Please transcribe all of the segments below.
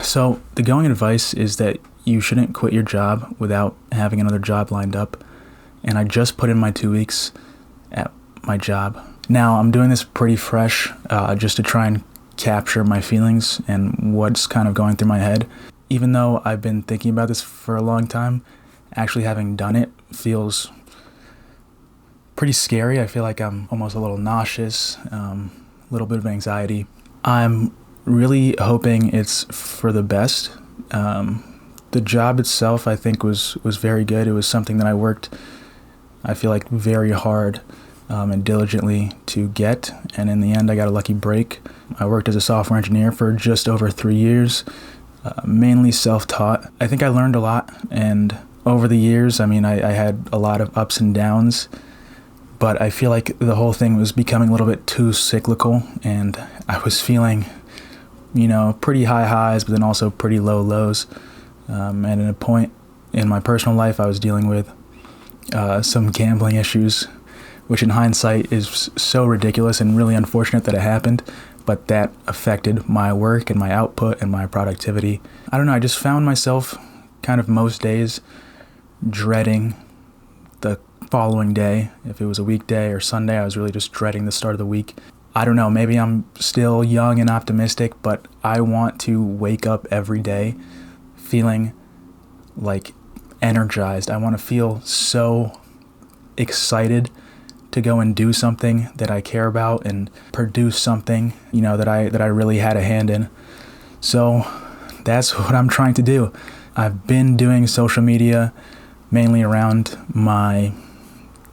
So, the going advice is that you shouldn't quit your job without having another job lined up. And I just put in my 2 weeks at my job. Now, I'm doing this pretty fresh, just to try and capture my feelings and what's kind of going through my head. Even though I've been thinking about this for a long time, actually having done it feels pretty scary. I feel like I'm almost a little nauseous, a little bit of anxiety. I'm really hoping it's for the best. The job itself, I think, was very good. It was something that I worked, I feel like, very hard and diligently to get. And in the end, I got a lucky break. I worked as a software engineer for just over 3 years, mainly self-taught. I think I learned a lot. And over the years, I had a lot of ups and downs. But I feel like the whole thing was becoming a little bit too cyclical. And I was feeling pretty high highs, but then also pretty low lows. And at a point in my personal life, I was dealing with some gambling issues, which in hindsight is so ridiculous and really unfortunate that it happened, but that affected my work and my output and my productivity. I don't know, I just found myself kind of most days dreading the following day. If it was a weekday or Sunday, I was really just dreading the start of the week. I don't know, maybe I'm still young and optimistic, but I want to wake up every day feeling like energized. I want to feel so excited to go and do something that I care about and produce something, that I really had a hand in. So that's what I'm trying to do. I've been doing social media mainly around my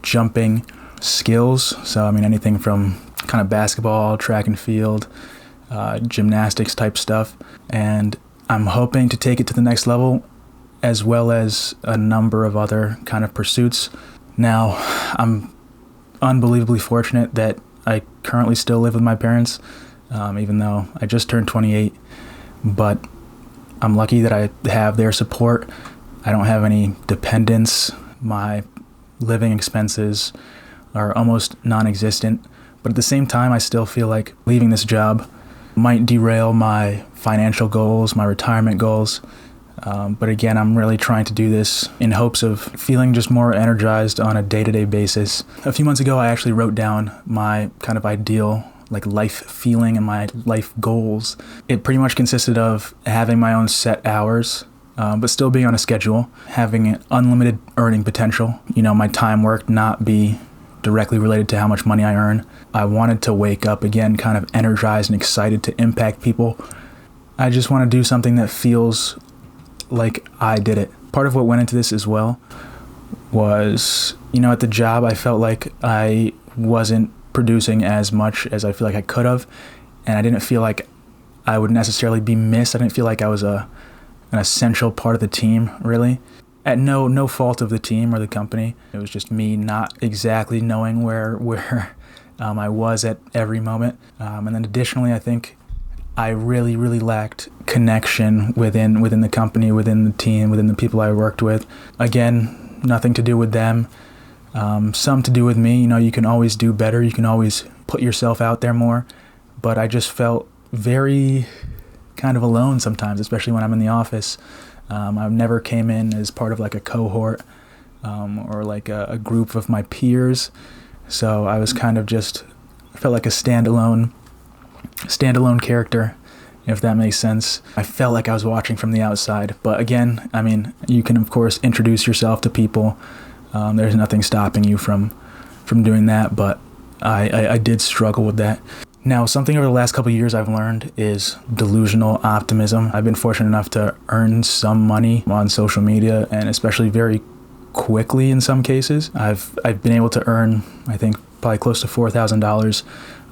jumping skills. So anything from kind of basketball, track and field, gymnastics type stuff. And I'm hoping to take it to the next level, as well as a number of other kind of pursuits. Now, I'm unbelievably fortunate that I currently still live with my parents, even though I just turned 28. But I'm lucky that I have their support. I don't have any dependents. My living expenses are almost non-existent. But at the same time, I still feel like leaving this job might derail my financial goals, my retirement goals. But again, I'm really trying to do this in hopes of feeling just more energized on a day-to-day basis. A few months ago, I actually wrote down my kind of ideal life feeling and my life goals. It pretty much consisted of having my own set hours, but still being on a schedule, having unlimited earning potential, my time worked not be directly related to how much money I earn. I wanted to wake up again kind of energized and excited to impact people. I just want to do something that feels like I did it. Part of what went into this as well was, at the job, I felt like I wasn't producing as much as I feel like I could have, and I didn't feel like I would necessarily be missed. I didn't feel like I was an essential part of the team, really. At no fault of the team or the company. It was just me not exactly knowing where I was at every moment. And then additionally, I think I really, really lacked connection within the company, within the team, within the people I worked with. Again, nothing to do with them. Some to do with me. You can always do better. You can always put yourself out there more. But I just felt very kind of alone sometimes, especially when I'm in the office. I never came in as part of a cohort or a group of my peers. So I was kind of I felt like a standalone character, if that makes sense. I felt like I was watching from the outside. But again, you can of course introduce yourself to people. There's nothing stopping you from doing that, but I did struggle with that. Now, something over the last couple of years I've learned is delusional optimism. I've been fortunate enough to earn some money on social media, and especially very quickly in some cases. I've been able to earn, I think, probably close to $4,000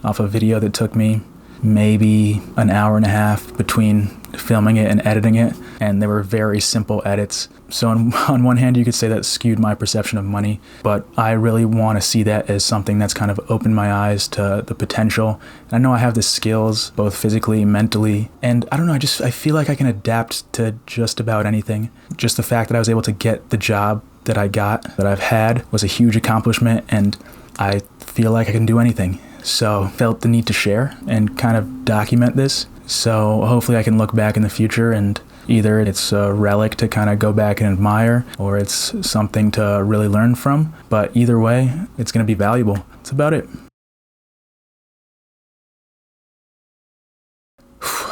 off a video that took me maybe an hour and a half between filming it and editing it, and they were very simple edits. So on one hand, you could say that skewed my perception of money, but I really want to see that as something that's kind of opened my eyes to the potential. And I know I have the skills, both physically, mentally, and I don't know, I feel like I can adapt to just about anything. Just the fact that I was able to get the job that I got, that I've had, was a huge accomplishment, and I feel like I can do anything. So felt the need to share and kind of document this. So hopefully I can look back in the future and either it's a relic to kind of go back and admire, or it's something to really learn from. But either way, it's going to be valuable. That's about it.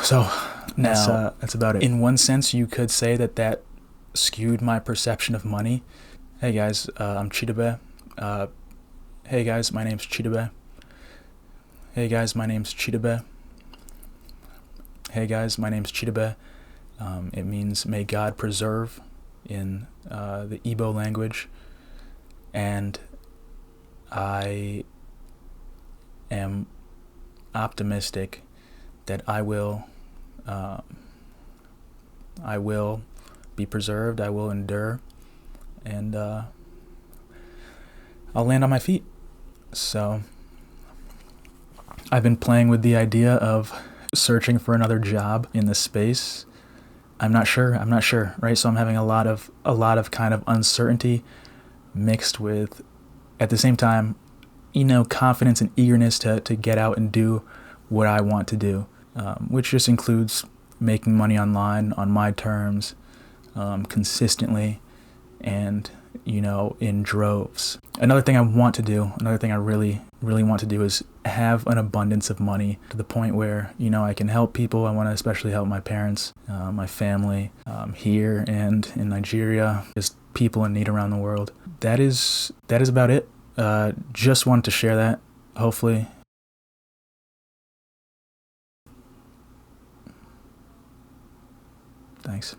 So now, that's about it. In one sense, you could say that skewed my perception of money. Hey guys, I'm Cheetah Bear. Hey guys, my name's Cheetah Bear. Hey guys, my name's Cheetah Bear. Hey guys, my name's Cheetah Bear. It means may God preserve in the Igbo language, and I am optimistic that I will be preserved, I will endure, and I'll land on my feet. So I've been playing with the idea of searching for another job in the space. I'm not sure, right? So I'm having a lot of kind of uncertainty mixed with, at the same time, confidence and eagerness to get out and do what I want to do, which just includes making money online on my terms, consistently, and in droves. Another thing I really want to do is have an abundance of money to the point where I can help people. I want to especially help my parents, my family, here and in Nigeria, just people in need around the world. That is about it. Just wanted to share that. Hopefully thanks.